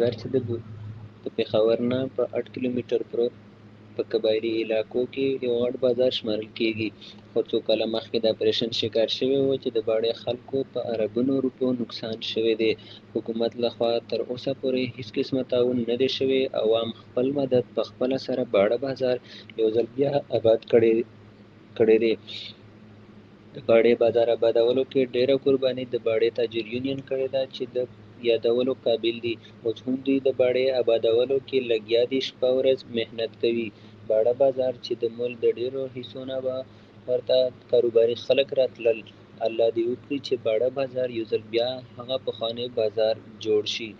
بازار چې د پېښور نه په 8 کیلومتر پروت په قبایلي علاقو کې یو غټ بازار شمارل کېږي، خو څو کاله مخکې د اپرېشن شکار شوی و چې د باډې خلکو په اربونو روپیو نقصان شوی دی. حکومت لخوا تر اوسه پورې هیڅ قسمه تعاون نه دی شوی. عوام خپل مدد په خپله سره باډه بازار یو ځل بیا آباد کړی دی. د باډې بازار آبادولو کې ډېره قرباني د باډې تاجر یونین کړې ده چې د یادولو قابل دي. اوس هم دوی د باډې آبادولو کې لګیا دي، شپه ورځ محنت کوي. باډه بازار چې د ملک د ډېرو حصو نه به ورته کاروباري خلک راتلل. الله دې وکړي چې باډه بازار یو ځل بیا هغه پخوانی بازار جوړ شي.